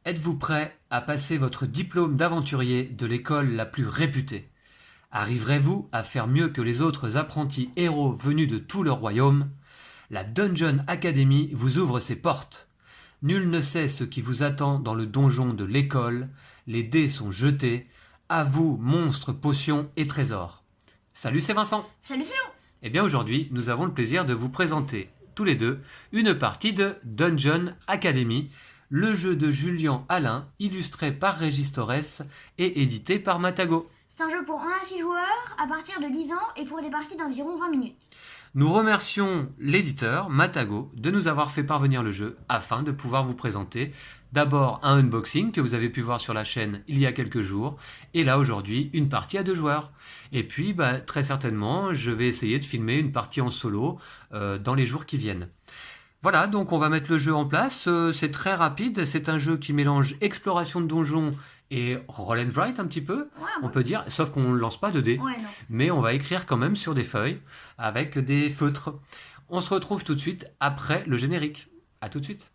Êtes-vous prêt à passer votre diplôme d'aventurier de l'école la plus réputée? Arriverez-vous à faire mieux que les autres apprentis héros venus de tout le royaume? La Dungeon Academy vous ouvre ses portes. Nul ne sait ce qui vous attend dans le donjon de l'école. Les dés sont jetés. À vous, monstres, potions et trésors. Salut, c'est Vincent. Salut, c'est Lou. Eh bien aujourd'hui, nous avons le plaisir de vous présenter, tous les deux, une partie de Dungeon Academy, le jeu de Julien Alain, illustré par Régis Torres et édité par Matago. C'est un jeu pour 1 à 6 joueurs à partir de 10 ans et pour des parties d'environ 20 minutes. Nous remercions l'éditeur, Matago, de nous avoir fait parvenir le jeu afin de pouvoir vous présenter d'abord un unboxing que vous avez pu voir sur la chaîne il y a quelques jours et là aujourd'hui une partie à 2 joueurs. Et puis très certainement je vais essayer de filmer une partie en solo dans les jours qui viennent. Voilà, donc on va mettre le jeu en place, c'est très rapide, c'est un jeu qui mélange exploration de donjons et roll and write un petit peu, on peut dire, sauf qu'on ne lance pas de dés, Ouais, non. mais on va écrire quand même sur des feuilles avec des feutres. On se retrouve tout de suite après le générique. À tout de suite.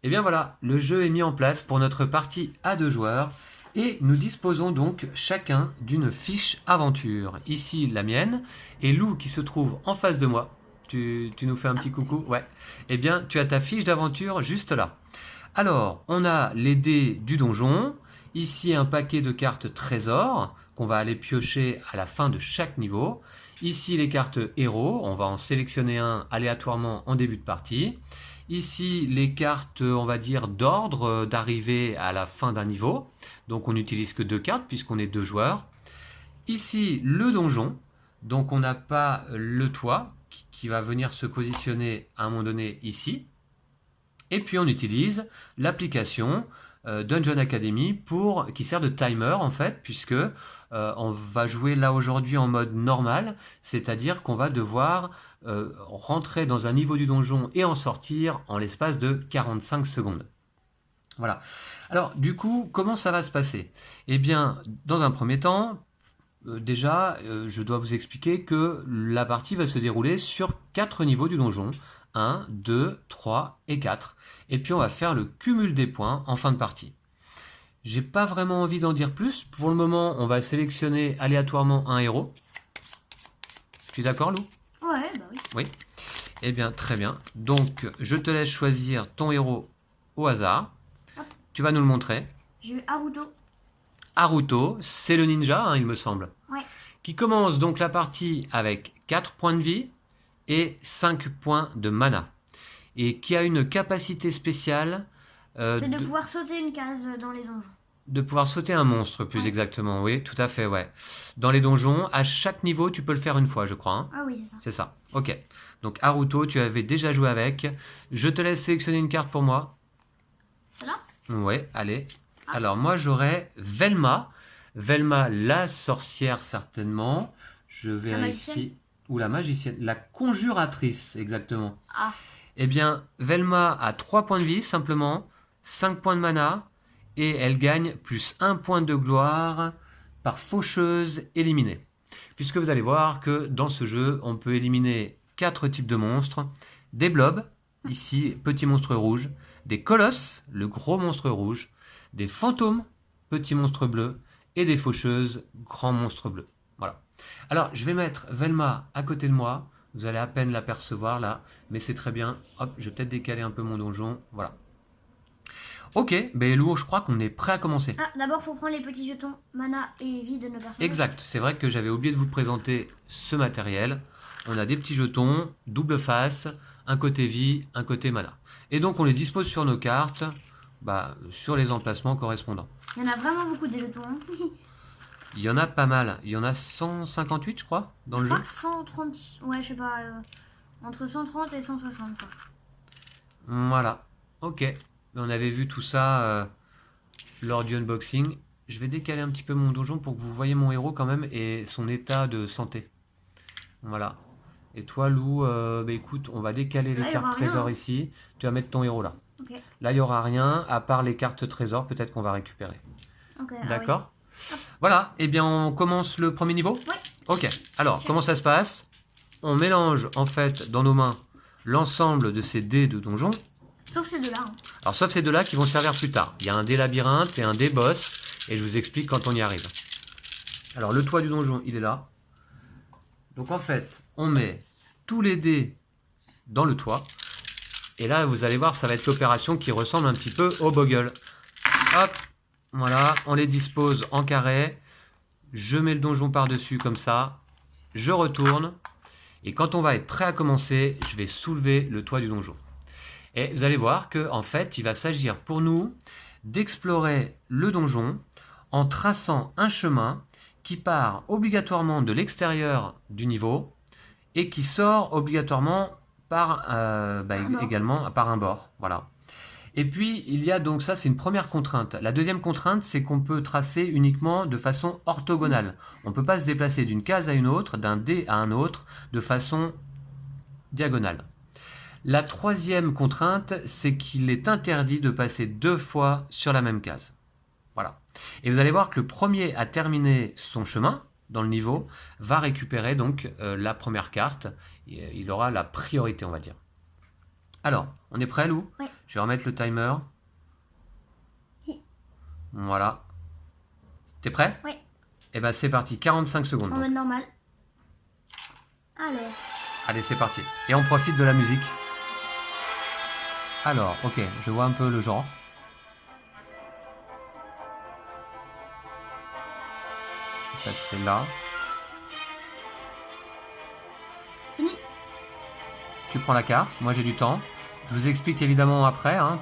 Et bien voilà, le jeu est mis en place pour notre partie à 2 joueurs et nous disposons donc chacun d'une fiche aventure. Ici la mienne et Lou qui se trouve en face de moi. Tu nous fais un petit coucou? Ouais. Eh bien tu as ta fiche d'aventure juste là. Alors on a les dés du donjon, ici un paquet de cartes trésors qu'on va aller piocher à la fin de chaque niveau. Ici les cartes héros, on va en sélectionner un aléatoirement en début de partie. Ici, les cartes, on va dire, d'ordre d'arrivée à la fin d'un niveau. Donc, on n'utilise que 2 cartes puisqu'on est 2 joueurs. Ici, le donjon. Donc, on n'a pas le toit qui va venir se positionner à un moment donné ici. Et puis, on utilise l'application Dungeon Academy qui sert de timer en fait, puisque on va jouer là aujourd'hui en mode normal, c'est-à-dire qu'on va devoir rentrer dans un niveau du donjon et en sortir en l'espace de 45 secondes. Voilà. Alors, du coup, comment ça va se passer? Eh bien, dans un premier temps, déjà, je dois vous expliquer que la partie va se dérouler sur 4 niveaux du donjon. 1, 2, 3 et 4. Et puis on va faire le cumul des points en fin de partie. J'ai pas vraiment envie d'en dire plus. Pour le moment, on va sélectionner aléatoirement un héros. Tu es d'accord, Lou? Ouais, bah oui. Oui. Eh bien, très bien. Donc, je te laisse choisir ton héros au hasard. Hop. Tu vas nous le montrer. Je vais Haruto. Haruto, c'est le ninja, hein, il me semble. Ouais. Qui commence donc la partie avec 4 points de vie et 5 points de mana. Et qui a une capacité spéciale C'est de pouvoir sauter une case dans les donjons. de pouvoir sauter un monstre, plus Ouais. exactement. Oui, tout à fait, ouais. Dans les donjons, à chaque niveau, tu peux le faire une fois, je crois. Hein. Ah oui, c'est ça. C'est ça. Ok. Donc Haruto, tu avais déjà joué avec. Je te laisse sélectionner une carte pour moi. Celle-là? Ouais, allez. Ah. Alors moi, j'aurais Velma. Velma, la sorcière, certainement. Je vérifie. magicienne. Ou la magicienne. La conjuratrice, exactement. Ah. Eh bien, Velma a 3 points de vie, simplement. 5 points de mana. Et elle gagne plus 1 point de gloire par faucheuse éliminée. Puisque vous allez voir que dans ce jeu, on peut éliminer 4 types de monstres. Des blobs, ici petit monstre rouge. Des colosses, le gros monstre rouge. Des fantômes, petit monstre bleu. Et des faucheuses, grand monstre bleu. Voilà. Alors, je vais mettre Velma à côté de moi. Vous allez à peine l'apercevoir là, mais c'est très bien. Hop, je vais peut-être décaler un peu mon donjon. Voilà. Ok, ben Lou, je crois qu'on est prêt à commencer. Ah, d'abord, faut prendre les petits jetons mana et vie de nos personnages. Exact, c'est vrai que j'avais oublié de vous présenter ce matériel. On a des petits jetons, double face, un côté vie, un côté mana. Et donc on les dispose sur nos cartes, sur les emplacements correspondants. Il y en a vraiment beaucoup des jetons. Hein. Il y en a pas mal, il y en a 158 je crois, dans le Je jeu. crois que 130, ouais, je sais pas, entre 130 et 160 quoi. Voilà, ok. On avait vu tout ça lors du unboxing. Je vais décaler un petit peu mon donjon pour que vous voyez mon héros quand même et son état de santé. Voilà. Et toi Lou, écoute, on va décaler les Là, il y cartes aura rien, trésors hein. ici. Tu vas mettre ton héros là. Ok. Là, il n'y aura rien, à part les cartes trésors, peut-être qu'on va récupérer. Ok. D'accord? Voilà, eh bien on commence le premier niveau? Oui. Ok, alors comment ça se passe? On mélange en fait dans nos mains l'ensemble de ces dés de donjon. Sauf ces deux-là. Alors sauf ces deux-là qui vont servir plus tard. Il y a un dé labyrinthe et un dé boss, et je vous explique quand on y arrive. Alors le toit du donjon, il est là. Donc en fait, on met tous les dés dans le toit. Et là, vous allez voir, ça va être l'opération qui ressemble un petit peu au Boggle. Hop, voilà, on les dispose en carré. Je mets le donjon par-dessus comme ça. Je retourne. Et quand on va être prêt à commencer, je vais soulever le toit du donjon. Et vous allez voir que en fait, il va s'agir pour nous d'explorer le donjon en traçant un chemin qui part obligatoirement de l'extérieur du niveau et qui sort obligatoirement par également par un bord. Voilà. Et puis il y a donc ça, c'est une première contrainte. La deuxième contrainte, c'est qu'on peut tracer uniquement de façon orthogonale. On ne peut pas se déplacer d'une case à une autre, d'un dé à un autre, de façon diagonale. La troisième contrainte, c'est qu'il est interdit de passer 2 fois sur la même case. Voilà. Et vous allez voir que le premier à terminer son chemin dans le niveau va récupérer donc la première carte. Il aura la priorité, on va dire. Alors, on est prêt, Lou? Oui. Je vais remettre le timer. Oui. Voilà. T'es prêt? Oui. Et ben c'est parti, 45 secondes. En mode normal. Allez. Allez, c'est parti. Et on profite de la musique. Alors, ok, je vois un peu le genre. Ça, c'est là. Fini. Tu prends la carte, moi j'ai du temps. Je vous explique évidemment après. Hein.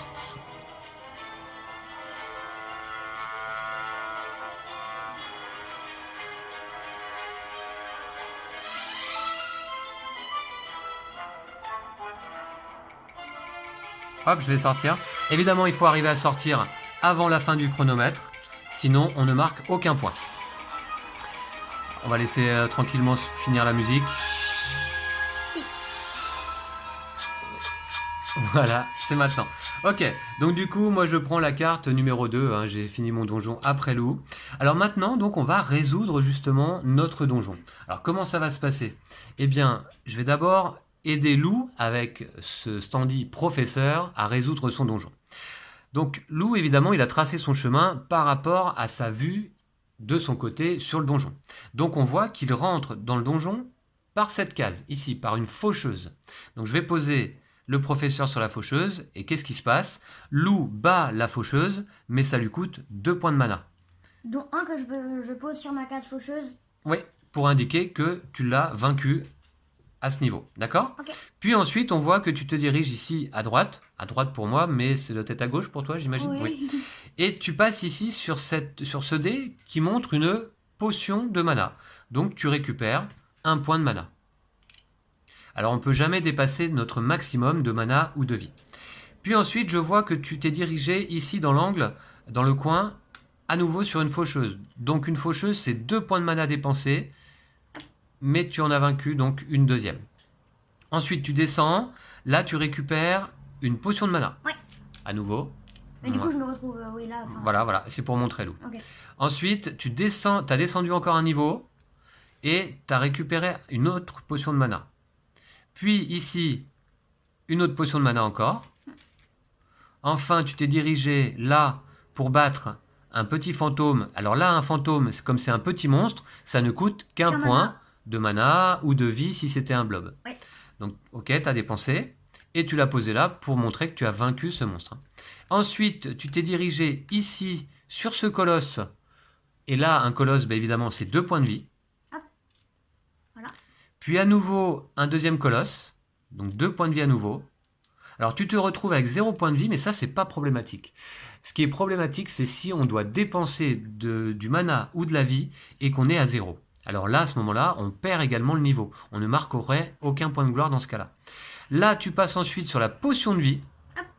Hop, je vais sortir. Évidemment, il faut arriver à sortir avant la fin du chronomètre. Sinon, on ne marque aucun point. On va laisser tranquillement finir la musique. Voilà, c'est maintenant. Ok, donc du coup, moi je prends la carte numéro 2, hein, j'ai fini mon donjon après Lou. Alors maintenant, donc on va résoudre justement notre donjon. Alors comment ça va se passer? Eh bien, je vais d'abord aider Lou avec ce standy professeur à résoudre son donjon. Donc Lou, évidemment, il a tracé son chemin par rapport à sa vue de son côté sur le donjon. Donc on voit qu'il rentre dans le donjon par cette case, ici, par une faucheuse. Donc je vais poser le professeur sur la faucheuse, et qu'est-ce qui se passe? Lou bat la faucheuse, mais ça lui coûte 2 points de mana. Dont un que je pose sur ma case faucheuse. Oui, pour indiquer que tu l'as vaincu à ce niveau, d'accord? Ok. Puis ensuite, on voit que tu te diriges ici à droite pour moi, mais c'est doit être à gauche pour toi, j'imagine? Oui. Et tu passes ici sur ce dé qui montre une potion de mana. Donc tu récupères 1 point de mana. Alors on ne peut jamais dépasser notre maximum de mana ou de vie. Puis ensuite, je vois que tu t'es dirigé ici dans l'angle, dans le coin, à nouveau sur une faucheuse. Donc une faucheuse, c'est 2 points de mana dépensés, mais tu en as vaincu donc une deuxième. Ensuite, tu descends, là tu récupères une potion de mana. Ouais. À nouveau. Mais du coup, je me retrouve, oui, là. Voilà, c'est pour montrer Lou. Okay. Ensuite, tu descends, tu as descendu encore un niveau, et tu as récupéré une autre potion de mana. Puis ici, une autre potion de mana encore. Enfin, tu t'es dirigé là pour battre un petit fantôme. Alors là, un fantôme, comme c'est un petit monstre, ça ne coûte qu'un point de mana ou de vie si c'était un blob. Oui. Donc, ok, tu as dépensé et tu l'as posé là pour montrer que tu as vaincu ce monstre. Ensuite, tu t'es dirigé ici sur ce colosse. Et là, un colosse, évidemment, c'est 2 points de vie. Voilà. Puis à nouveau, un deuxième colosse, donc 2 points de vie à nouveau. Alors tu te retrouves avec 0 point de vie, mais ça, c'est pas problématique. Ce qui est problématique, c'est si on doit dépenser du mana ou de la vie et qu'on est à 0. Alors là, à ce moment-là, on perd également le niveau. On ne marquerait aucun point de gloire dans ce cas-là. Là, tu passes ensuite sur la potion de vie,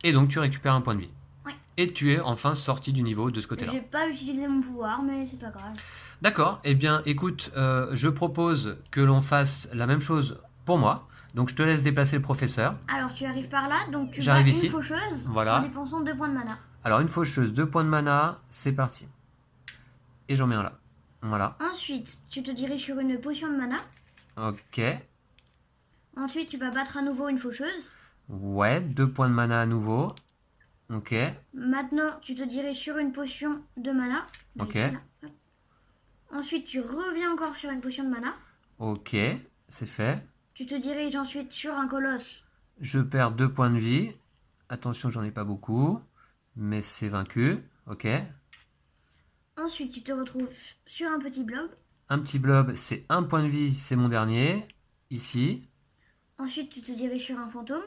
et donc tu récupères 1 point de vie. Ouais. Et tu es enfin sorti du niveau de ce côté-là. J'ai pas utilisé mon pouvoir, mais c'est pas grave. D'accord, eh bien écoute, je propose que l'on fasse la même chose pour moi. Donc je te laisse déplacer le professeur. Alors tu arrives par là, donc tu vas J'arrive une ici. faucheuse Voilà. en dépensant 2 points de mana. Alors une faucheuse, 2 points de mana, c'est parti. Et j'en mets un là. Voilà. Ensuite, tu te diriges sur une potion de mana. Ok. Ensuite, tu vas battre à nouveau une faucheuse. Ouais, 2 points de mana à nouveau. Ok. Maintenant, tu te diriges sur une potion de mana. Ok. Ici, là. Hop. Ensuite, tu reviens encore sur une potion de mana. Ok, c'est fait. Tu te diriges ensuite sur un colosse. Je perds 2 points de vie. Attention, j'en ai pas beaucoup. Mais c'est vaincu. Ok. Ensuite, tu te retrouves sur un petit blob. Un petit blob, c'est 1 point de vie, c'est mon dernier. Ici. Ensuite, tu te diriges sur un fantôme.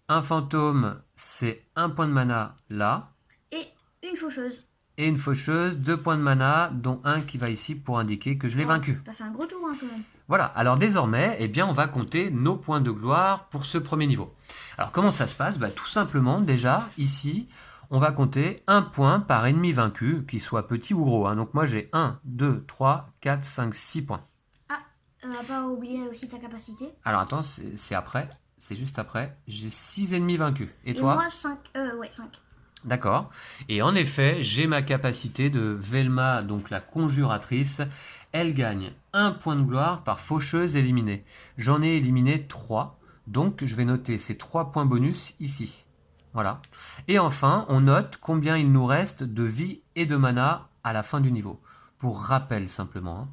Un fantôme, c'est 1 point de mana là. Et une faucheuse. Et une faucheuse, 2 points de mana, dont un qui va ici pour indiquer que je l'ai vaincu. T'as fait un gros tour hein, quand même. Voilà, alors désormais, eh bien, on va compter nos points de gloire pour ce premier niveau. Alors comment ça se passe? Tout simplement, déjà, ici, on va compter 1 point par ennemi vaincu, qu'il soit petit ou gros. Donc moi j'ai 1, 2, 3, 4, 5, 6 points. À pas oublier aussi ta capacité. Alors attends, c'est après, c'est juste après. J'ai 6 ennemis vaincus. Et toi? moi 5. Ouais, 5. D'accord. Et en effet, j'ai ma capacité de Velma, donc la conjuratrice. Elle gagne 1 point de gloire par faucheuse éliminée. J'en ai éliminé 3, donc je vais noter ces 3 points bonus ici. Voilà. Et enfin, on note combien il nous reste de vie et de mana à la fin du niveau. Pour rappel simplement.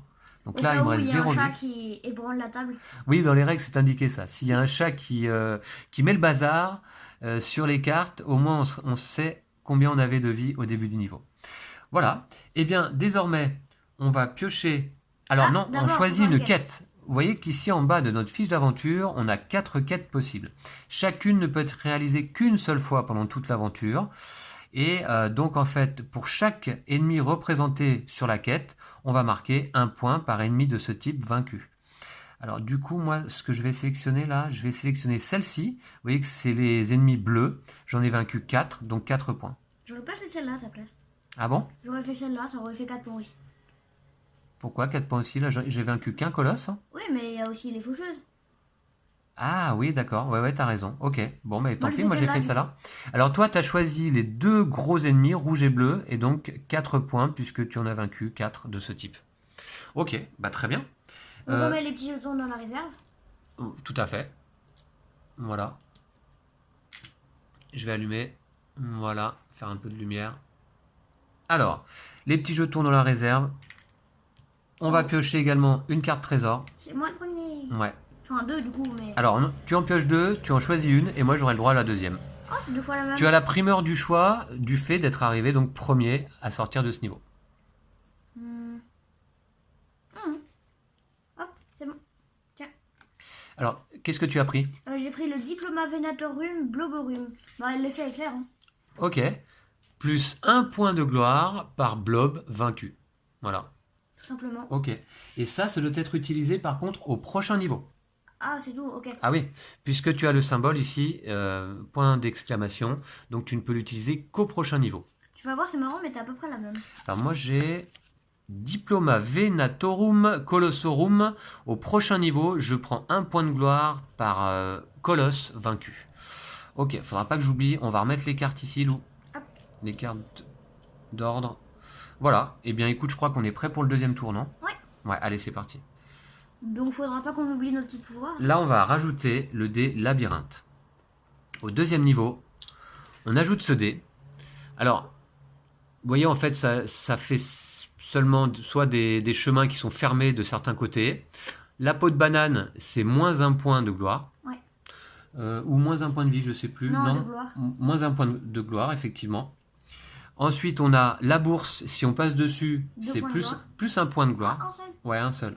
Donc là, il me reste 0 vie. Il y a un chat qui ébranle la table. Oui, dans les règles, c'est indiqué ça. S'il y a un chat qui met le bazar sur les cartes, au moins on sait combien on avait de vie au début du niveau. Voilà. Eh bien, désormais, on va piocher. Alors non, on choisit une quête. Vous voyez qu'ici, en bas de notre fiche d'aventure, on a 4 quêtes possibles. Chacune ne peut être réalisée qu'une seule fois pendant toute l'aventure. Et donc, en fait, pour chaque ennemi représenté sur la quête, on va marquer 1 point par ennemi de ce type vaincu. Alors du coup, moi, ce que je vais sélectionner là, je vais sélectionner celle-ci. Vous voyez que c'est les ennemis bleus. J'en ai vaincu 4, donc 4 points. J'aurais pas fait celle-là à ta place. Ah bon? J'aurais fait celle-là, ça aurait fait 4 points aussi. Pourquoi 4 points aussi? Là, j'ai vaincu qu'un colosse. Oui, mais il y a aussi les faucheuses. Ah oui, d'accord. Ouais, t'as raison. Ok. Bon, mais tant pis, moi j'ai fait ça là. Alors toi, tu as choisi les 2 gros ennemis, rouge et bleu, et donc 4 points, puisque tu en as vaincu 4 de ce type. Ok, très bien. On remet les petits jetons dans la réserve. Tout à fait. Voilà. Je vais allumer. Voilà, faire un peu de lumière. Alors, les petits jetons dans la réserve. On va piocher également une carte trésor. C'est moi le premier. Ouais. Enfin 2 du coup, mais... Alors, tu en pioches 2, tu en choisis une, et moi j'aurai le droit à la deuxième. Oh, c'est 2 fois la même. Tu as la primeur du choix du fait d'être arrivé donc premier à sortir de ce niveau. Hop, c'est bon. Tiens. Alors, qu'est-ce que tu as pris? J'ai pris le Diploma Venatorum Bloborum. L'effet est clair. Hein. Ok. Plus 1 point de gloire par blob vaincu. Voilà. Tout simplement. Ok. Et ça doit être utilisé par contre au prochain niveau. Ah, c'est tout, ok. Ah oui, puisque tu as le symbole ici, point d'exclamation, donc tu ne peux l'utiliser qu'au prochain niveau. Tu vas voir, c'est marrant, mais t'as à peu près la même. Alors moi j'ai Diploma Venatorum Colossorum. Au prochain niveau, je prends 1 point de gloire par colosse vaincu. Ok, faudra pas que j'oublie, on va remettre les cartes ici, Lou. Hop. Les cartes d'ordre. Voilà, et bien écoute, je crois qu'on est prêt pour le deuxième tour, non? Ouais. Ouais, allez, c'est parti. Donc faudra pas qu'on oublie nos petits pouvoirs. Là, on va rajouter le dé labyrinthe. Au deuxième niveau, on ajoute ce dé. Alors, vous voyez, en fait, ça fait seulement soit des chemins qui sont fermés de certains côtés. La peau de banane, c'est moins 1 point de gloire. Ouais. Ou moins 1 point de vie, je sais plus. Non, de gloire. Moins 1 point de gloire, effectivement. Ensuite, on a la bourse. Si on passe dessus, c'est plus 1 point de gloire. Ah, un seul. Ouais, un seul.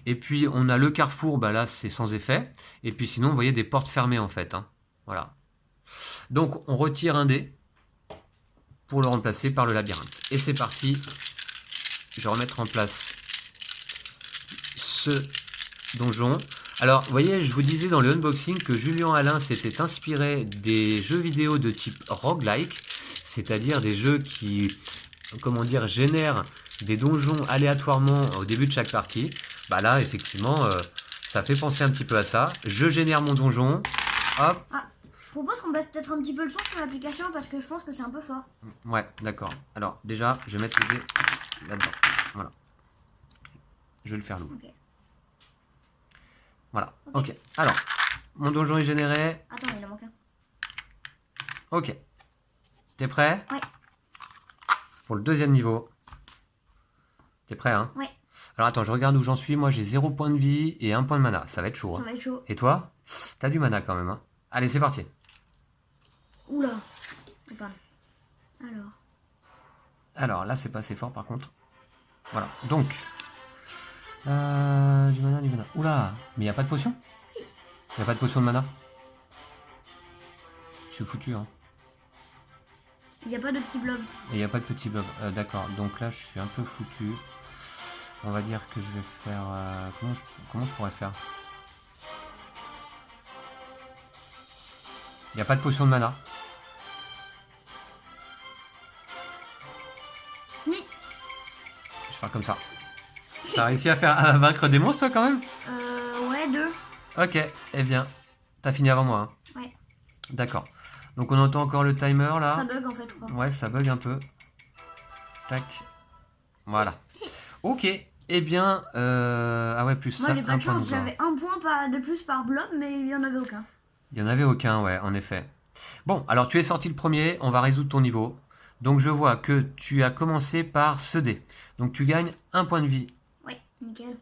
Et puis, on a le carrefour. Là, c'est sans effet. Et puis, sinon, vous voyez des portes fermées, en fait. Hein. Voilà. Donc, on retire un dé pour le remplacer par le labyrinthe. Et c'est parti. Je vais remettre en place ce donjon. Alors, vous voyez, je vous disais dans le unboxing que Julien Alain s'était inspiré des jeux vidéo de type roguelike, c'est-à-dire des jeux qui, génèrent des donjons aléatoirement au début de chaque partie. Là, effectivement, Ça fait penser un petit peu à ça. Je génère mon donjon. Hop. Ah, je propose qu'on baisse peut-être un petit peu le son sur l'application parce que je pense que c'est un peu fort. Ouais, d'accord. Alors, déjà, je vais mettre les dés là-dedans. Voilà. Je vais le faire lourd. Ok. Voilà. Ok. Alors, mon donjon est généré. Attends, il en manque un. Ok. T'es prêt? Ouais. Pour le deuxième niveau. T'es prêt, hein? Ouais. Alors attends, je regarde où j'en suis. Moi, j'ai 0 point de vie et 1 point de mana. Ça va être chaud. Ça Hein. va être chaud. Et toi? T'as du mana quand même. Hein. Allez, c'est parti. Oula. C'est pas. Alors là, c'est pas assez fort par contre. Voilà. Donc. Du mana, du mana. Oula. Mais il a pas de potion? Il a pas de potion de mana? Je suis foutu, hein. Il n'y a pas de petit blob. Et il n'y a pas de petit blob. D'accord. Donc là, je suis un peu foutu. On va dire que je vais faire... comment je pourrais faire? Il n'y a pas de potion de mana. Oui. Je vais faire comme ça. T'as réussi à vaincre des monstres, toi, quand même? Ouais, 2. Ok. Eh bien, t'as fini avant moi. Hein. Ouais. D'accord. Donc on entend encore le timer, là. Ça bug, en fait, je crois. Ouais, ça bug un peu. Tac. Voilà. Ok. Eh bien... Ah ouais, plus Moi, ça, j'ai pas un de point de chance. gloire. J'avais un point de plus par blob, mais il n'y en avait aucun. Il n'y en avait aucun, ouais, en effet. Bon, alors tu es sorti le premier, on va résoudre ton niveau. Donc je vois que tu as commencé par ce dé. Donc tu gagnes un point de vie. Ouais, nickel.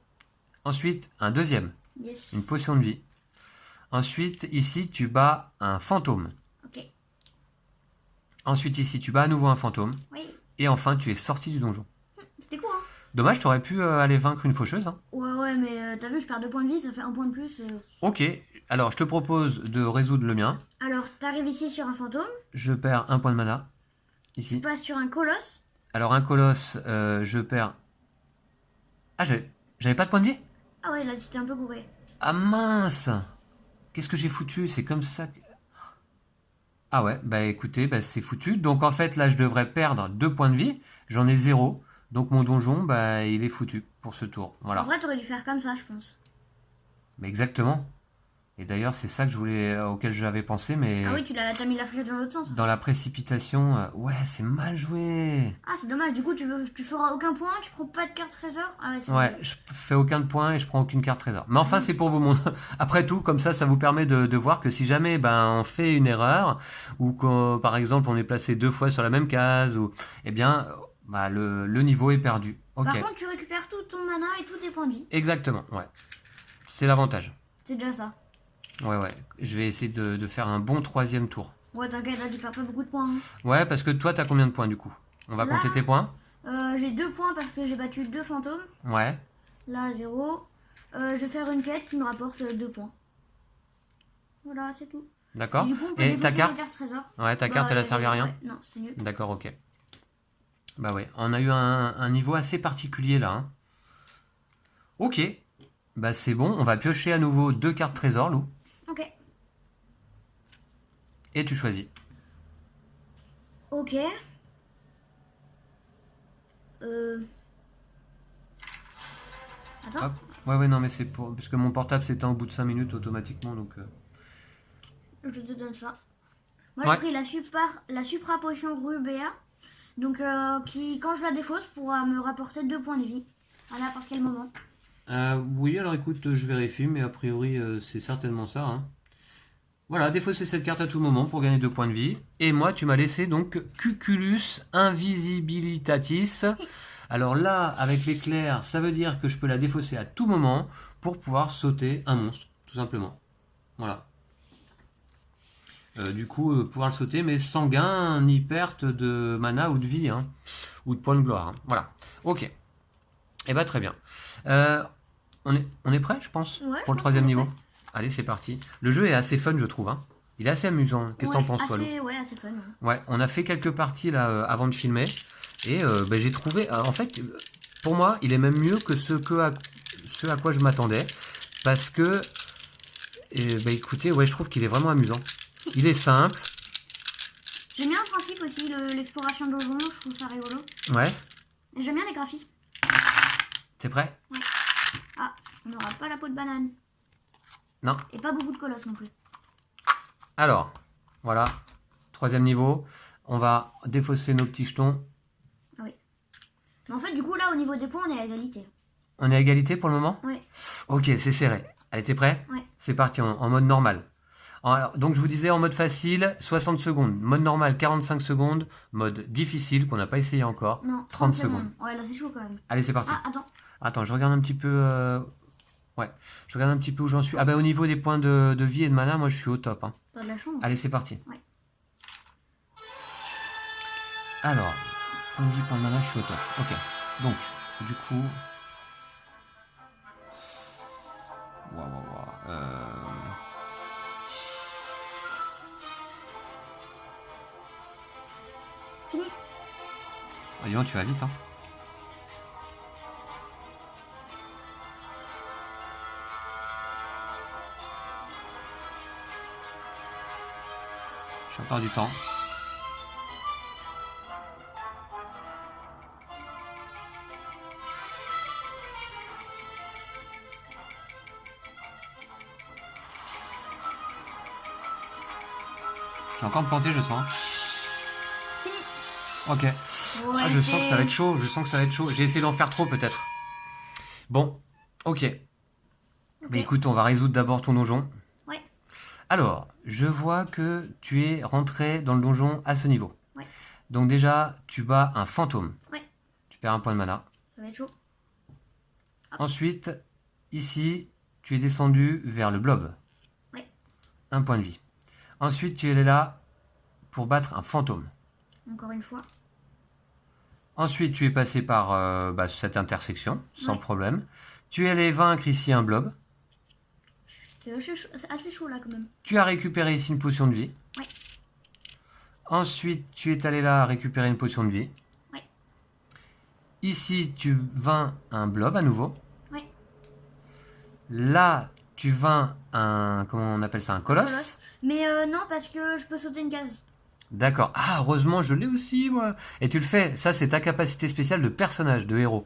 Ensuite, un deuxième, Yes. une potion de vie. Ensuite, ici, tu bats un fantôme. Ok. Ensuite, ici, tu bats à nouveau un fantôme. Oui. Et enfin, tu es sorti du donjon. C'était cool, hein. Dommage, tu aurais pu aller vaincre une faucheuse. Hein. Ouais, mais t'as vu, je perds 2 points de vie, ça fait un point de plus. Ok, alors je te propose de résoudre le mien. Alors, t'arrives ici sur un fantôme, Je perds un point de mana. tu Ici. passes sur un colosse. Alors un colosse, je perds... Ah, j'avais pas de point de vie? Ah ouais, là, tu t'es un peu couré. Ah mince! Qu'est-ce que j'ai foutu? C'est comme ça que... Ah ouais, bah écoutez, bah c'est foutu. Donc en fait, là, je devrais perdre 2 points de vie. J'en ai 0. Donc mon donjon, bah il est foutu pour ce tour. En Voilà. vrai, t'aurais dû faire comme ça, je pense. Mais exactement. Et d'ailleurs, c'est ça que je voulais, auquel j'avais pensé, mais... Ah oui, t'as mis la flèche dans l'autre sens. Dans la précipitation, ouais, c'est mal joué. Ah, c'est dommage, du coup, tu feras aucun point, tu prends pas de carte trésor. Ah ouais, c'est... Ouais, je fais aucun point et je prends aucune carte trésor. Mais enfin, c'est pour vous montrer. Après tout, comme ça vous permet de voir que si jamais on fait une erreur, ou que par exemple on est placé 2 fois sur la même case, ou eh bien, le niveau est perdu. Ok. Par contre, tu récupères tout ton mana et tous tes points de vie. Exactement, ouais. C'est l'avantage. C'est déjà ça. Ouais. Je vais essayer de faire un bon 3e tour. Ouais, t'inquiète, là, tu perds pas beaucoup de points. Hein. Ouais, parce que toi, t'as combien de points du coup? On va Là, compter tes points. J'ai 2 points parce que j'ai battu 2 fantômes. Ouais. Là, 0. Je vais faire une quête qui me rapporte 2 points. Voilà, c'est tout. D'accord. Du coup, on peut Et ta défausser carte? la carte trésor. Ouais, ta carte, elle a servi à rien? Ouais, non, c'était nul. D'accord, ok. Bah ouais, on a eu un niveau assez particulier là. Hein. Ok, bah c'est bon, on va piocher à nouveau 2 cartes trésor, Lou. Ok. Et tu choisis. Ok. Attends. Hop. Ouais, non, mais c'est pour... Parce que mon portable s'éteint au bout de 5 minutes automatiquement, donc... Je te donne ça. Moi, Ouais. j'ai pris la Supra Potion Rubéa. Donc, qui, quand je la défausse, pourra me rapporter 2 points de vie. À n'importe quel moment. Oui, alors écoute, je vérifie, mais a priori, c'est certainement ça. Hein. Voilà, défausser cette carte à tout moment pour gagner 2 points de vie. Et moi, tu m'as laissé donc Cuculus Invisibilitatis. Alors là, avec l'éclair, ça veut dire que je peux la défausser à tout moment pour pouvoir sauter un monstre, tout simplement. Voilà. Du coup, pouvoir le sauter, mais sans gain ni perte de mana ou de vie, hein, ou de points de gloire. Hein. Voilà. Ok. Eh bah très bien. On est prêt, je pense, Ouais, pour le 3e niveau. Allez, c'est parti. Le jeu est assez fun, je trouve. Hein. Il est assez amusant. Qu'est-ce que t'en penses, toi, Lou? Ouais, assez fun. Ouais, on a fait quelques parties là avant de filmer. Et j'ai trouvé... en fait, pour moi, il est même mieux que ce à quoi je m'attendais. Parce que... écoutez, ouais, je trouve qu'il est vraiment amusant. Il est simple. J'aime bien le principe aussi, l'exploration de donjon, je trouve ça rigolo. Ouais. Et j'aime bien les graphismes. T'es prêt? Ah, on n'aura pas la peau de banane. Non. Et pas beaucoup de colosses non plus. Alors, voilà. 3e niveau. On va défausser nos petits jetons. Ah oui. Mais en fait, du coup, là, au niveau des points, on est à égalité. On est à égalité pour le moment? Oui. Ok, c'est serré. Allez, t'es prêt? Ouais. C'est parti, en mode normal. Alors, donc je vous disais en mode facile, 60 secondes. Mode normal, 45 secondes. Mode difficile, qu'on n'a pas essayé encore. Non, 30 secondes. Ouais, là, c'est chaud quand même. Allez, c'est parti. Ah, attends. Attends, je regarde un petit peu... Ouais, je regarde un petit peu où j'en suis. Ah bah au niveau des points de vie et de mana, moi je suis au top. Hein. T'as de la chance. Allez, c'est parti. Ouais. Alors, point de vie, point de mana, je suis au top. Ok, donc, du coup... Fini. Oh, dis donc, tu vas vite, hein. J'ai encore du temps. Je vais encore me planter, je sens. Fini. Ok. Ouais, Ah, je sens que ça va être chaud. Je sens que ça va être chaud. J'ai essayé d'en faire trop, peut-être. Bon, ok. Mais écoute, on va résoudre d'abord ton donjon. Ouais. Alors, je vois que tu es rentré dans le donjon à ce niveau. Ouais. Donc déjà, tu bats un fantôme. Ouais. Tu perds un point de mana. Ça va être chaud. Ensuite, ici, tu es descendu vers le blob. Ouais. Un point de vie. Ensuite, tu es là pour battre un fantôme. Encore une fois. Ensuite, tu es passé par cette intersection, sans Ouais. problème. Tu es allé vaincre ici un blob. C'est assez chaud là quand même. Tu as récupéré ici une potion de vie. Ouais. Ensuite, tu es allé là récupérer une potion de vie. Ouais. Ici, tu vains un blob à nouveau. Ouais. Là, tu vains un... Comment on appelle ça? Un colosse. Colosse. Mais non, parce que je peux sauter une case. D'accord. Ah, heureusement, je l'ai aussi, moi. Et tu le fais. Ça, c'est ta capacité spéciale de personnage, de héros.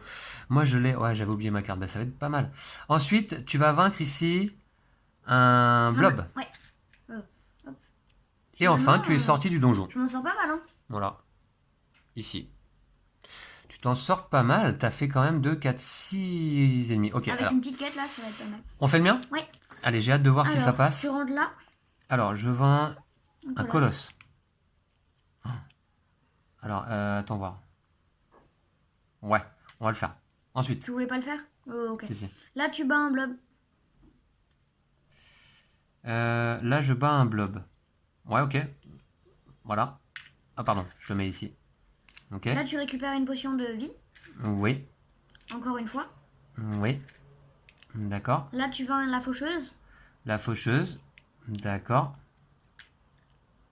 Moi, je l'ai. Ouais, j'avais oublié ma carte. Bah, ça va être pas mal. Ensuite, tu vas vaincre ici un blob. Ouais. Et enfin, tu es Finalement, sorti du donjon. Je m'en sors pas mal, hein. Voilà. Ici. Tu t'en sors pas mal. T'as fait quand même 2, 4, 6 ennemis. Ok, Avec alors. une petite quête là, ça va être pas mal. On fait le mien? Ouais. Allez, j'ai hâte de voir si ça Alors, passe. tu rentres là. Alors, je vains un Colosse. colosse. Oh. Alors, attends voir. Ouais, on va le faire. Ensuite. Tu voulais pas le faire? Ok. Si, si. Là, tu bats un blob. Là, je bats un blob. Ouais, ok. Voilà. Ah, pardon, je le mets ici. Ok. Là, tu récupères une potion de vie. Oui. Encore une fois. Oui. D'accord. Là, tu vins la faucheuse. La faucheuse. D'accord.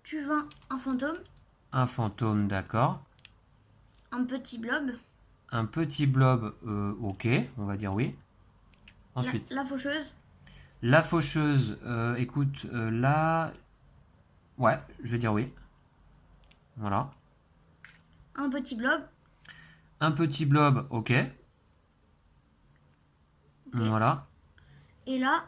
Tu vins un fantôme. Un fantôme, d'accord. Un petit blob. Un petit blob, ok, on va dire oui. Ensuite, La faucheuse. la faucheuse, écoute, là... Ouais, je vais dire oui. Voilà. Un petit blob. Un petit blob, ok. Voilà. Et là.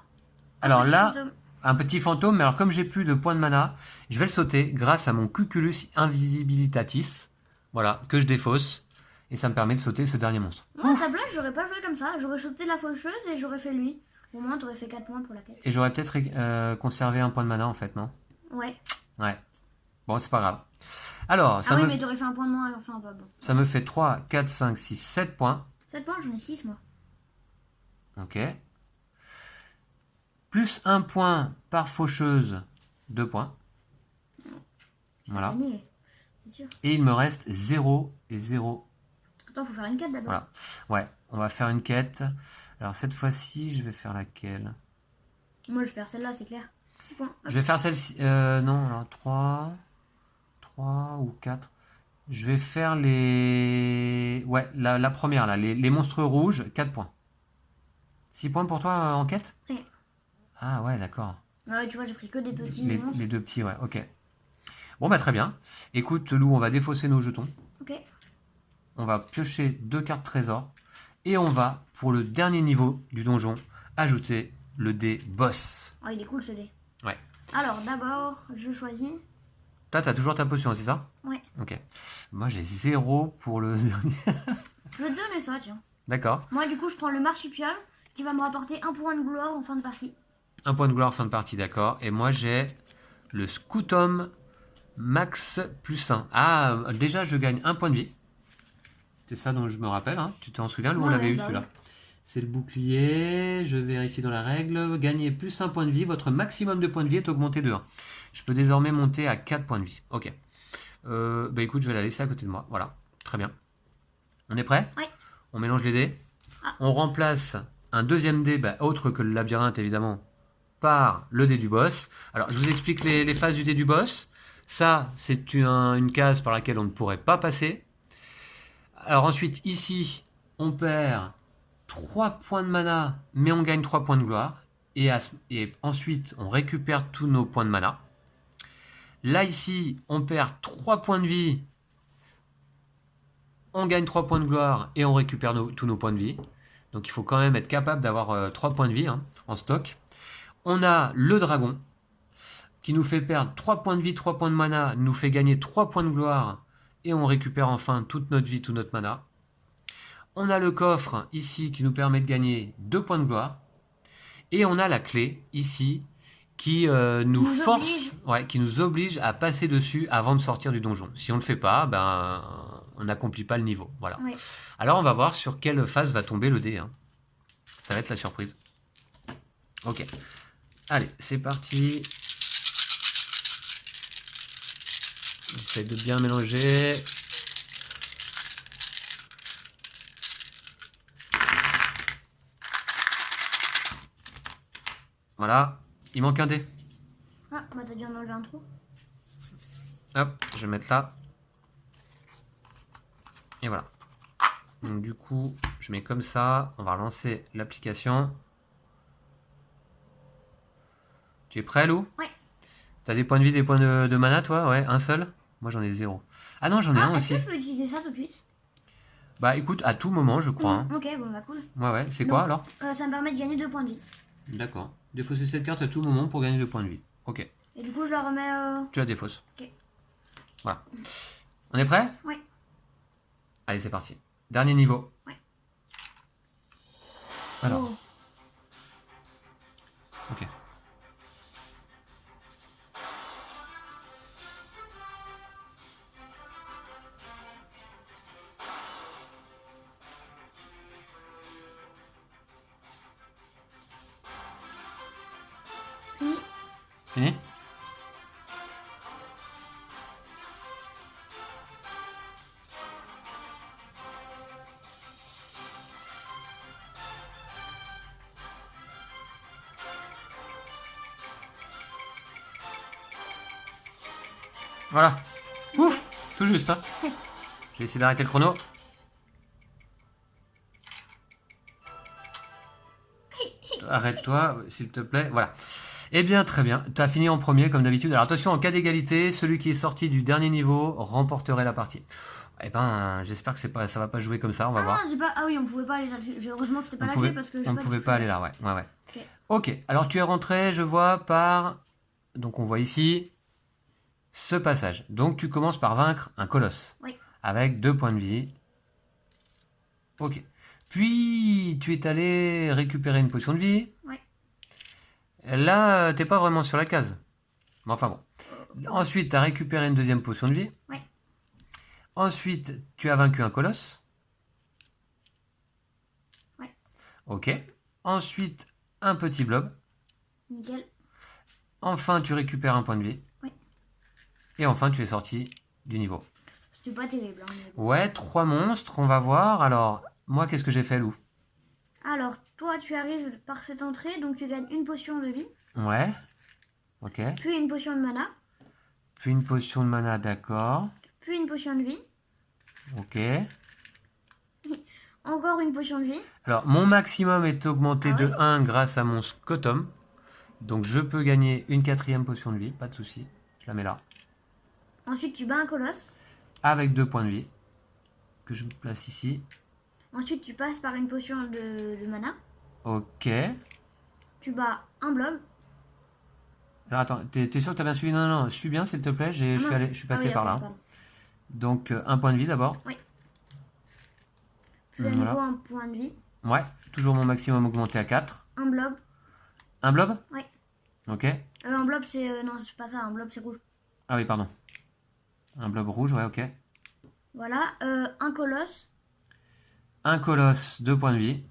Alors petit là, fantôme. un petit fantôme, mais alors comme j'ai plus de points de mana, je vais le sauter grâce à mon Cuculus Invisibilitatis. Voilà, que je défausse. Et ça me permet de sauter ce dernier monstre. Moi, à ta place, j'aurais pas joué comme ça. J'aurais sauté la faucheuse et j'aurais fait lui. Au moins, t'aurais fait 4 points pour la quête. Et j'aurais peut-être conservé un point de mana en fait, non? Ouais. Ouais. Bon, c'est pas grave. Alors, ça, Ah oui, me... mais t'aurais fait un point de moins. Enfin, pas bon. ça me fait 3, 4, 5, 6, 7 points. 7 points, j'en ai 6 moi. Ok. Plus 1 point par faucheuse, 2 points. Voilà. Gagné, c'est sûr. Et il me reste 0 et 0. Attends, faut faire une quête d'abord. Voilà. Ouais, on va faire une quête. Alors cette fois-ci, je vais faire laquelle? Moi, je vais faire celle-là, c'est clair. 6 points. Hop. Je vais faire celle-ci. Non, alors 3 ou 4. Je vais faire les... Ouais, la première, là. Les monstres rouges, 4 points. 6 points pour toi en quête? Ouais. Ah ouais, d'accord. Ouais, tu vois, j'ai pris que des petits Les monstres. 2 petits, ouais, ok. Bon, bah très bien. Écoute, Lou, on va défausser nos jetons. Ok. On va piocher 2 cartes trésor. Et on va, pour le dernier niveau du donjon, ajouter le dé boss. Oh, il est cool ce dé. Ouais. Alors, d'abord, je choisis. Toi, t'as toujours ta potion, c'est ça? Ouais. Ok. Moi, j'ai 0 pour le dernier. Je vais te donner ça, tiens. D'accord. Moi, du coup, je prends le marsupial qui va me rapporter un point de gloire en fin de partie. Un point de gloire fin de partie, d'accord. Et moi, j'ai le Scoutum Max plus 1. Ah, déjà, je gagne un point de vie. C'est ça dont je me rappelle. Hein. Tu t'en souviens, Lou, on Ouais, l'avait eu bah celui-là. oui. C'est le bouclier. Je vérifie dans la règle. Gagner plus 1 point de vie. Votre maximum de points de vie est augmenté de 1. Je peux désormais monter à 4 points de vie. Ok. Bah écoute, je vais la laisser à côté de moi. Voilà. Très bien. On est prêt? Oui. On mélange les dés. Ah. On remplace un deuxième dé, autre que le labyrinthe évidemment, par le dé du boss. Alors, je vous explique les phases du dé du boss. Ça, c'est une case par laquelle on ne pourrait pas passer. Alors ensuite, ici, on perd 3 points de mana, mais on gagne 3 points de gloire. Et ensuite, on récupère tous nos points de mana. Là, ici, on perd 3 points de vie. On gagne 3 points de gloire et on récupère tous nos points de vie. Donc il faut quand même être capable d'avoir 3 points de vie en stock. On a le dragon qui nous fait perdre 3 points de vie, 3 points de mana, nous fait gagner 3 points de gloire et on récupère enfin toute notre vie, toute notre mana. On a le coffre ici qui nous permet de gagner 2 points de gloire. Et on a la clé ici qui qui nous oblige à passer dessus avant de sortir du donjon. Si on ne le fait pas, on n'accomplit pas le niveau. Voilà. Oui. Alors on va voir sur quelle phase va tomber le dé. Hein. Ça va être la surprise. Ok. Allez, c'est parti. J'essaie de bien mélanger. Voilà. Il manque un dé. Ah, bah t'as dû en enlever un trou. Hop, je vais mettre là. Et voilà. Donc du coup, je mets comme ça. On va relancer l'application. Tu es prêt, Lou? Ouais. T'as des points de vie, des points de mana, toi? Ouais, un seul? Moi, j'en ai 0. Ah non, j'en ai un Est-ce aussi. que je peux utiliser ça tout de suite? Bah écoute, à tout moment, je crois. Hein. Ok, bon bah cool. Ouais, c'est quoi alors? Ça me permet de gagner 2 points de vie. D'accord. Défausser cette carte à tout moment pour gagner 2 points de vie. Ok. Et du coup, je la remets. Tu la défausses. Ok. Voilà. On est prêt? Ouais. Allez, c'est parti. Dernier niveau. Ouais. Alors. Oh. Ok. Fini. Fini? Voilà. Ouf! Tout juste, hein. J'ai essayé d'arrêter le chrono. Arrête-toi, s'il te plaît. Voilà. Eh bien, très bien. Tu as fini en premier, comme d'habitude. Alors, attention, en cas d'égalité, celui qui est sorti du dernier niveau remporterait la partie. Eh ben, j'espère que ça va pas jouer comme ça. On va voir. Ah oui, on pouvait pas aller là-dessus. Heureusement que c'était pas On la pouvait, clé parce que on pouvait pas aller là, ouais. Ok, alors tu es rentré, je vois, par... Donc, on voit ici ce passage. Donc, tu commences par vaincre un colosse. Oui. Avec 2 points de vie. Ok. Puis, tu es allé récupérer une potion de vie. Ouais. Là, t'es pas vraiment sur la case. Mais enfin bon. Ensuite, tu as récupéré une deuxième potion de vie. Ouais. Ensuite, tu as vaincu un colosse. Ouais. Ok. Ensuite, un petit blob. Nickel. Enfin, tu récupères un point de vie. Ouais. Et enfin, tu es sorti du niveau. C'était pas terrible. Hein, mais bon. Ouais, 3 monstres, on va voir. Alors, moi, qu'est-ce que j'ai fait, Lou? Alors, toi, tu arrives par cette entrée, donc tu gagnes une potion de vie, Ouais. Ok. puis une potion de mana, Puis une potion de mana, d'accord. puis une potion de vie, Ok. encore une potion de vie. Alors, mon maximum est augmenté Ah de ouais 1 grâce à mon scotum. Donc, je peux gagner une 4e potion de vie, pas de souci. Je la mets là. Ensuite, tu bats un colosse. Avec 2 points de vie. Que je place ici. Ensuite, tu passes par une potion de mana. Ok. Tu bats un blob. Alors attends, t'es sûr que t'as bien suivi? Non, non, non, suis bien s'il te plaît, je suis passé par là. Donc un point de vie d'abord. Oui. Puis à nouveau Voilà. un point de vie. Ouais, toujours mon maximum augmenté à 4. Un blob. Un blob? Oui. Ok. Un blob c'est... non, c'est pas ça, un blob c'est rouge. Ah oui, pardon. Un blob rouge, ouais, ok. Voilà, un colosse. Un colosse, 2 points de vie.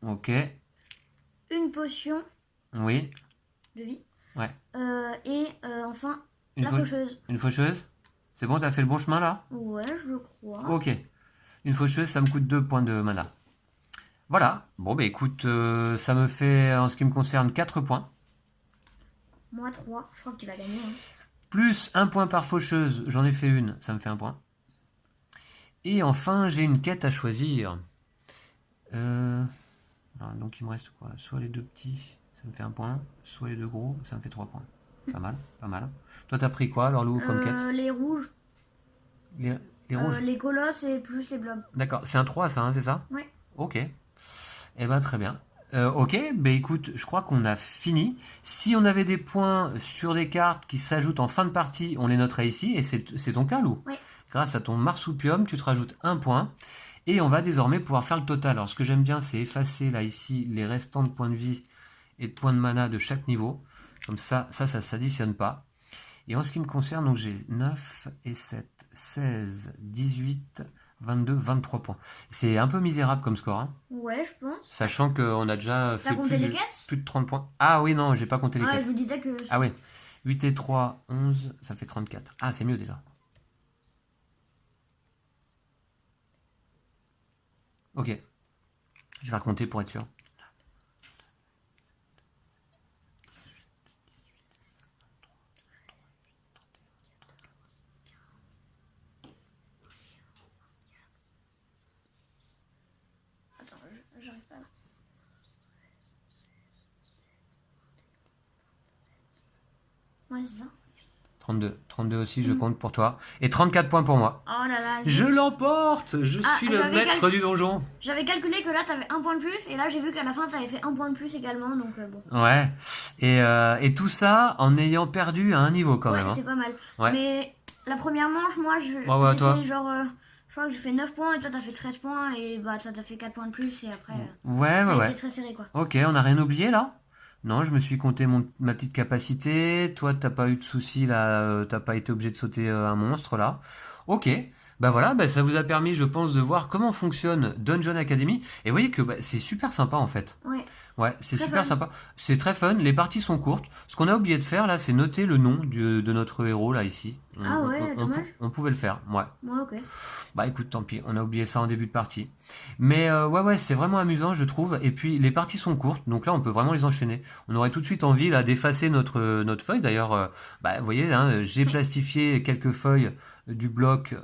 Ok. Une potion Oui. de vie. Ouais. Et enfin, Une la fau- faucheuse. Une faucheuse? C'est bon, t'as fait le bon chemin là? Ouais, je crois. Ok. Une faucheuse, ça me coûte 2 points de mana. Voilà. Bon, bah écoute, ça me fait, en ce qui me concerne, 4 points. Moi 3, je crois que tu vas gagner. Hein. Plus 1 point par faucheuse, j'en ai fait une, ça me fait 1 point. Et enfin, j'ai une quête à choisir. Alors, donc il me reste quoi? Soit les 2 petits, ça me fait 1 point. Soit les 2 gros, ça me fait 3 points. Pas mal, pas mal. Toi, t'as pris quoi alors, Lou, comme quête? Les rouges. Les rouges? Les colosses et plus les blobs. D'accord, c'est un 3 ça, hein, c'est ça? Ouais. Ok. Eh ben très bien. Ok, ben écoute, je crois qu'on a fini. Si on avait des points sur des cartes qui s'ajoutent en fin de partie, on les noterait ici, et c'est ton cas, Lou. Oui. Grâce à ton marsupium, tu te rajoutes 1 point, et on va désormais pouvoir faire le total. Alors ce que j'aime bien, c'est effacer là, ici, les restants de points de vie et de points de mana de chaque niveau. Comme ça s'additionne pas. Et en ce qui me concerne, donc j'ai 9 et 7, 16, 18, 22, 23 points. C'est un peu misérable comme score, hein. Ouais, je pense. Sachant qu'on a déjà T'as fait compté les quêtes? plus de 30 points. Ah oui, non, j'ai pas compté les Ouais, quêtes. je vous disais que... Ah oui, 8 et 3, 11, ça fait 34. Ah, c'est mieux déjà. Ok. Je vais raconter pour être sûr. Attends, j'arrive pas là. Ouais, c'est ça. 32. 32 aussi, je compte pour toi. Et 34 points pour moi. Oh là là. Je l'emporte! Je Ah, suis le j'avais maître du donjon. J'avais calculé que là, t'avais un point de plus. Et là, j'ai vu qu'à la fin, t'avais fait un point de plus également. Donc bon. Ouais. Et tout ça en ayant perdu à un niveau quand Ouais, même, hein. c'est pas mal. Ouais. Mais la première manche, moi, j'ai ouais, toi. fait genre... je crois que j'ai fait 9 points et toi, t'as fait 13 points. Et bah, ça t'a fait 4 points de plus. Et après, Ouais, ça a ouais. été très serré, quoi. Ok, on n'a rien oublié là? Non, je me suis compté ma petite capacité. Toi, t'as pas eu de soucis là, t'as pas été obligé de sauter un monstre là. Ok, bah voilà, bah ça vous a permis, je pense, de voir comment fonctionne Dungeon Academy. Et vous voyez que bah, c'est super sympa en fait. Ouais. Ouais, c'est Très super fun. sympa. C'est très fun. Les parties sont courtes. Ce qu'on a oublié de faire là, c'est noter le nom de notre héros là ici. Ah ouais, dommage. On pouvait le faire. Ouais. Ouais, ok. Bah écoute, tant pis, on a oublié ça en début de partie. Mais ouais, c'est vraiment amusant, je trouve. Et puis les parties sont courtes, donc là on peut vraiment les enchaîner. On aurait tout de suite envie là d'effacer notre feuille. D'ailleurs, bah, vous voyez, hein, j'ai plastifié quelques feuilles du bloc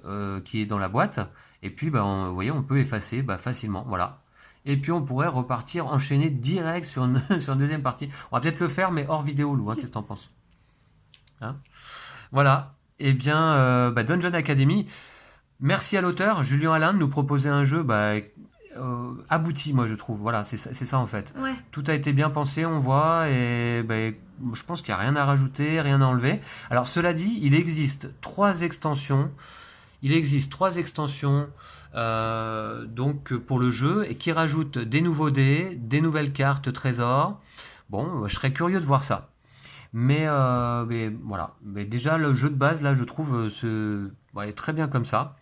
qui est dans la boîte. Et puis, bah, vous voyez, on peut effacer bah, facilement. Voilà. Et puis on pourrait repartir, enchaîner direct sur une, sur une deuxième partie. On va peut-être le faire, mais hors vidéo, Lou. Hein, qu'est-ce que t'en penses? Hein? Voilà. Eh bien, bah, Dungeon Academy. Merci à l'auteur, Julien Alain, de nous proposer un jeu bah, abouti, moi je trouve. Voilà, c'est ça en fait. Ouais. Tout a été bien pensé, on voit, et bah, je pense qu'il n'y a rien à rajouter, rien à enlever. Alors cela dit, il existe 3 extensions. Donc pour le jeu et qui rajoutent des nouveaux dés, des nouvelles cartes trésors. Bon, je serais curieux de voir ça. Mais voilà. Mais déjà le jeu de base là, je trouve est très bien comme ça.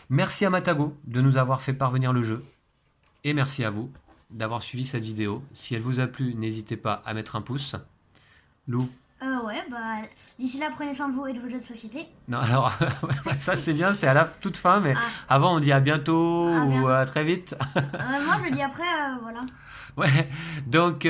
Merci à Matago de nous avoir fait parvenir le jeu. Et merci à vous d'avoir suivi cette vidéo. Si elle vous a plu, n'hésitez pas à mettre un pouce. Lou. Ouais, bah, d'ici là, prenez soin de vous et de vos jeux de société. Non, alors, ça c'est bien, c'est à la toute fin, mais avant on dit à bientôt À bientôt. ou à très vite. Moi, je le dis après, voilà. Ouais, donc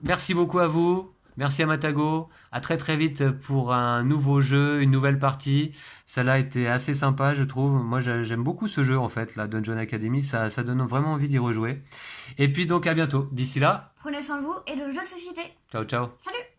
merci beaucoup à vous, merci à Matago, à très très vite pour un nouveau jeu, une nouvelle partie. Ça là a été assez sympa, je trouve. Moi j'aime beaucoup ce jeu en fait, la Dungeon Academy, ça donne vraiment envie d'y rejouer. Et puis donc à bientôt, d'ici là, Prenez soin de vous et de vos jeux de société. ciao ciao. Salut!